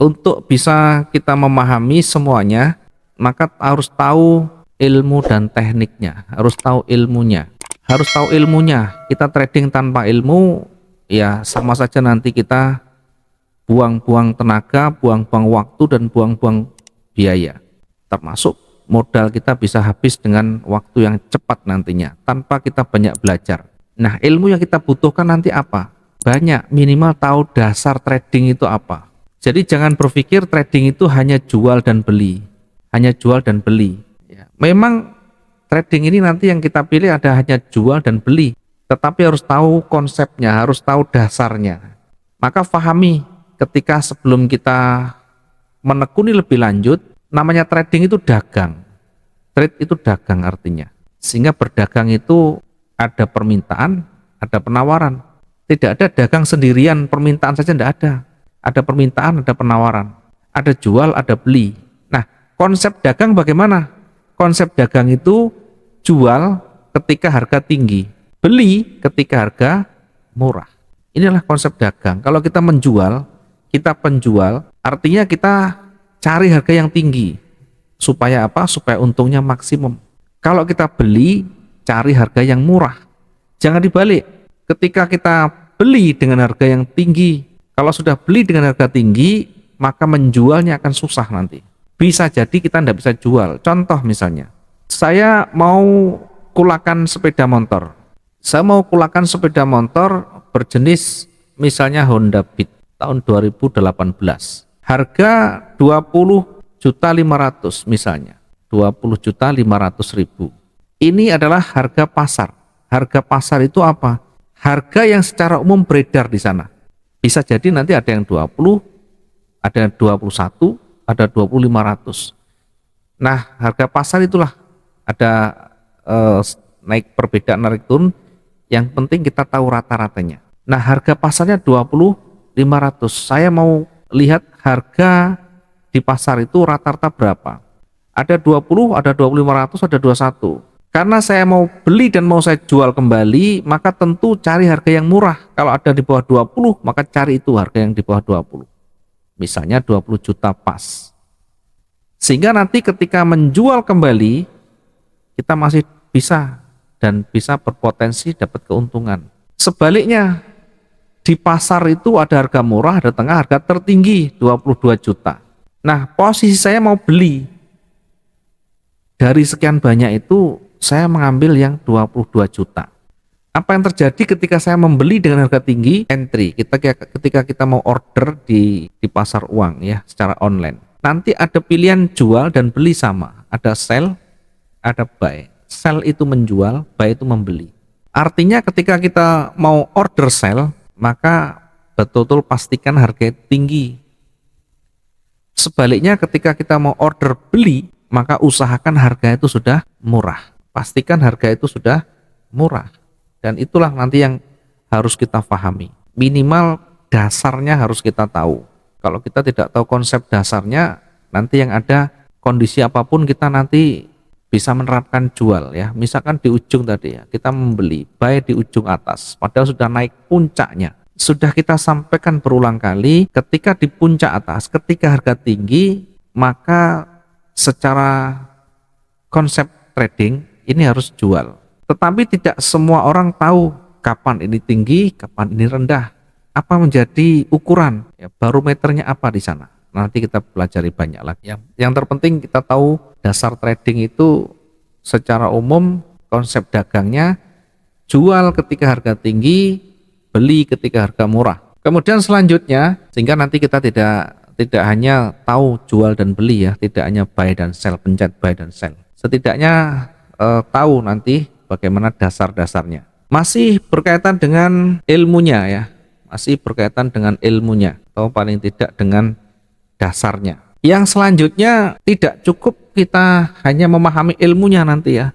Untuk bisa kita memahami semuanya, maka harus tahu ilmu dan tekniknya, harus tahu ilmunya. Harus tahu ilmunya. Kita trading tanpa ilmu, ya sama saja nanti kita buang-buang tenaga, buang-buang waktu, dan buang-buang biaya. Termasuk modal kita bisa habis dengan waktu yang cepat nantinya, tanpa kita banyak belajar. Nah, ilmu yang kita butuhkan nanti apa? Banyak, minimal tahu dasar trading itu apa. Jadi jangan berpikir trading itu hanya jual dan beli, hanya jual dan beli. Ya, memang trading ini nanti yang kita pilih ada hanya jual dan beli, tetapi harus tahu konsepnya, harus tahu dasarnya. Maka fahami ketika sebelum kita menekuni lebih lanjut, namanya trading itu dagang. Trade itu dagang artinya. Sehingga berdagang itu ada permintaan, ada penawaran. Tidak ada dagang sendirian, permintaan saja tidak ada. Ada permintaan, ada penawaran, ada jual, ada beli. Nah, konsep dagang bagaimana? Konsep dagang itu jual ketika harga tinggi, beli ketika harga murah. Inilah konsep dagang. Kalau kita menjual, kita penjual, artinya kita cari harga yang tinggi. Supaya apa? Supaya untungnya maksimum. Kalau kita beli, cari harga yang murah. Jangan dibalik. Ketika kita beli dengan harga yang tinggi, kalau sudah beli dengan harga tinggi, maka menjualnya akan susah nanti. Bisa jadi kita tidak bisa jual. Contoh misalnya, saya mau kulakan sepeda motor. Saya mau kulakan sepeda motor berjenis misalnya Honda Beat tahun 2018. Harga 20.500.000 misalnya. 20.500.000. Ini adalah harga pasar. Harga pasar itu apa? Harga yang secara umum beredar di sana. Bisa jadi nanti ada yang 20, ada yang 21, ada 20.500. Nah, harga pasar itulah ada naik perbedaan, naik turun. Yang penting kita tahu rata-ratanya. Nah, harga pasarnya 20.500. Saya mau lihat harga di pasar itu rata-rata berapa. Ada 20, ada 20.500, ada 21. Karena saya mau beli dan mau saya jual kembali, maka tentu cari harga yang murah. Kalau ada di bawah 20, maka cari itu harga yang di bawah 20. Misalnya 20 juta pas. Sehingga nanti ketika menjual kembali, kita masih bisa dan bisa berpotensi dapat keuntungan. Sebaliknya, di pasar itu ada harga murah, ada tengah, harga tertinggi 22 juta. Nah, posisi saya mau beli. Dari sekian banyak itu, saya mengambil yang 22 juta. Apa yang terjadi ketika saya membeli dengan harga tinggi? Entry. Ketika kita mau order di pasar uang ya, secara online. Nanti ada pilihan jual dan beli sama. Ada sell, ada buy. Sell itu menjual, buy itu membeli. Artinya ketika kita mau order sell, maka betul-betul pastikan harga tinggi. Sebaliknya ketika kita mau order beli, maka usahakan harga itu sudah murah. Pastikan harga itu sudah murah. Dan itulah nanti yang harus kita pahami. Minimal dasarnya harus kita tahu. Kalau kita tidak tahu konsep dasarnya, nanti yang ada kondisi apapun kita nanti bisa menerapkan jual ya. Misalkan di ujung tadi ya, kita membeli, buy di ujung atas. Padahal sudah naik puncaknya. Sudah kita sampaikan berulang kali, ketika di puncak atas, ketika harga tinggi, maka secara konsep trading, ini harus jual. Tetapi tidak semua orang tahu kapan ini tinggi, kapan ini rendah. Apa menjadi ukuran? Ya, barometernya apa di sana? Nanti kita pelajari banyak lagi. Yang terpenting kita tahu dasar trading itu secara umum konsep dagangnya jual ketika harga tinggi, beli ketika harga murah. Kemudian selanjutnya, sehingga nanti kita tidak hanya tahu jual dan beli ya, tidak hanya buy dan sell, pencet buy dan sell. Setidaknya tahu nanti bagaimana dasar-dasarnya. Masih berkaitan dengan ilmunya ya, masih berkaitan dengan ilmunya, atau paling tidak dengan dasarnya. Yang selanjutnya tidak cukup kita hanya memahami ilmunya nanti ya,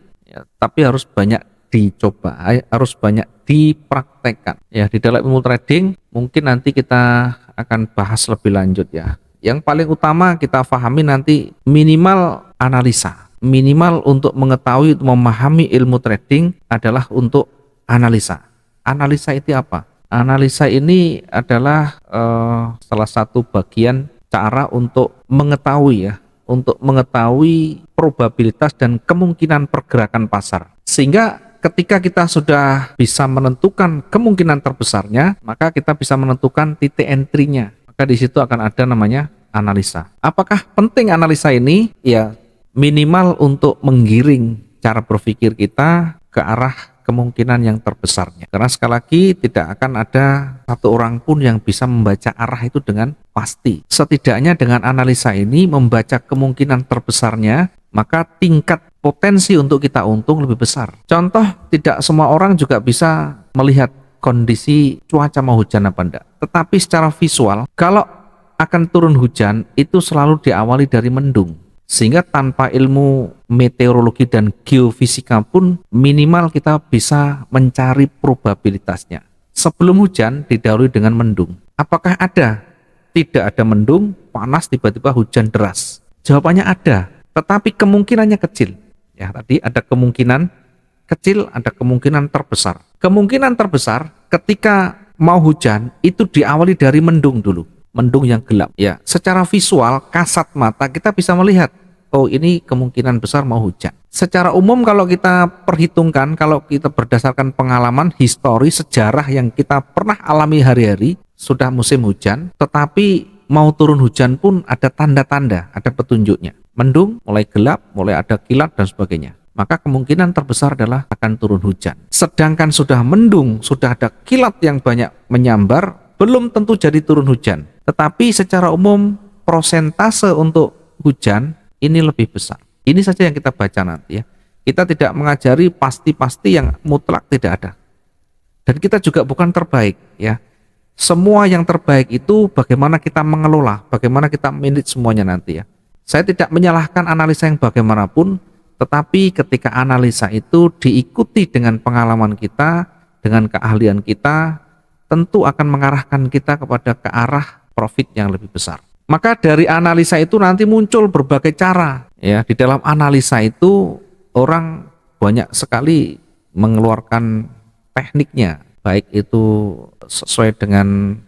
tapi harus banyak dicoba, harus banyak dipraktekkan. Ya, di dalam ilmu trading mungkin nanti kita akan bahas lebih lanjut ya. Yang paling utama kita pahami nanti minimal analisa. Minimal untuk mengetahui, memahami ilmu trading adalah untuk analisa. Analisa itu apa? Analisa ini adalah salah satu bagian cara untuk mengetahui untuk mengetahui probabilitas dan kemungkinan pergerakan pasar. Sehingga ketika kita sudah bisa menentukan kemungkinan terbesarnya, maka kita bisa menentukan titik entry-nya. Maka di situ akan ada namanya analisa. Apakah penting analisa ini? Ya, minimal untuk menggiring cara berpikir kita ke arah kemungkinan yang terbesarnya. Karena sekali lagi tidak akan ada satu orang pun yang bisa membaca arah itu dengan pasti. Setidaknya dengan analisa ini membaca kemungkinan terbesarnya, maka tingkat potensi untuk kita untung lebih besar. Contoh, tidak semua orang juga bisa melihat kondisi cuaca mau hujan apa enggak. Tetapi secara visual, kalau akan turun hujan itu selalu diawali dari mendung. Sehingga tanpa ilmu meteorologi dan geofisika pun minimal kita bisa mencari probabilitasnya. Sebelum hujan didahului dengan mendung. Apakah ada? Tidak ada mendung, panas tiba-tiba hujan deras. Jawabannya ada, tetapi kemungkinannya kecil. Ya, tadi ada kemungkinan kecil, ada kemungkinan terbesar. Kemungkinan terbesar ketika mau hujan itu diawali dari mendung dulu. Mendung yang gelap. Ya, secara visual kasat mata kita bisa melihat, oh ini kemungkinan besar mau hujan. Secara umum kalau kita perhitungkan, kalau kita berdasarkan pengalaman, histori, sejarah yang kita pernah alami hari-hari, sudah musim hujan, tetapi mau turun hujan pun ada tanda-tanda, ada petunjuknya. Mendung, mulai gelap, mulai ada kilat dan sebagainya. Maka kemungkinan terbesar adalah akan turun hujan. Sedangkan sudah mendung, sudah ada kilat yang banyak menyambar, belum tentu jadi turun hujan. Tetapi secara umum prosentase untuk hujan ini lebih besar. Ini saja yang kita baca nanti ya. Kita tidak mengajari pasti-pasti yang mutlak, tidak ada. Dan kita juga bukan terbaik ya. Semua yang terbaik itu bagaimana kita mengelola, bagaimana kita manage semuanya nanti ya. Saya tidak menyalahkan analisa yang bagaimanapun, tetapi ketika analisa itu diikuti dengan pengalaman kita, dengan keahlian kita, tentu akan mengarahkan kita kepada ke arah profit yang lebih besar. Maka dari analisa itu nanti muncul berbagai cara. Ya, di dalam analisa itu orang banyak sekali mengeluarkan tekniknya, baik itu sesuai dengan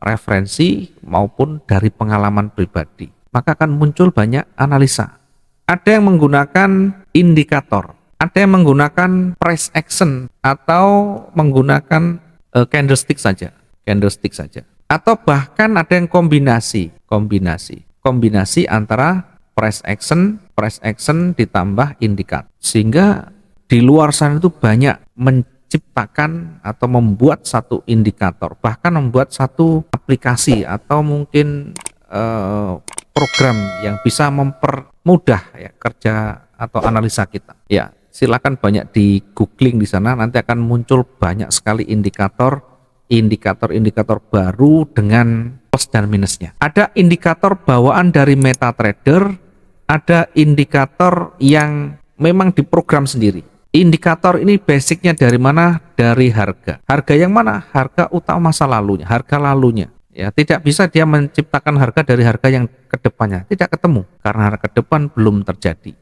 referensi maupun dari pengalaman pribadi. Maka akan muncul banyak analisa. Ada yang menggunakan indikator, ada yang menggunakan price action atau menggunakan candlestick saja. Atau bahkan ada yang kombinasi antara price action ditambah indikator. Sehingga di luar sana itu banyak menciptakan atau membuat satu indikator, bahkan membuat satu aplikasi atau mungkin program yang bisa mempermudah ya kerja atau analisa kita. Ya, silakan banyak di googling di sana, nanti akan muncul banyak sekali indikator baru dengan plus dan minusnya. Ada indikator bawaan dari MetaTrader, ada indikator yang memang diprogram sendiri. Indikator ini basicnya dari mana? Dari harga. Harga yang mana? Harga utama masa lalunya, harga lalunya. Ya, tidak bisa dia menciptakan harga dari harga yang ke depannya. Tidak ketemu karena harga depan belum terjadi.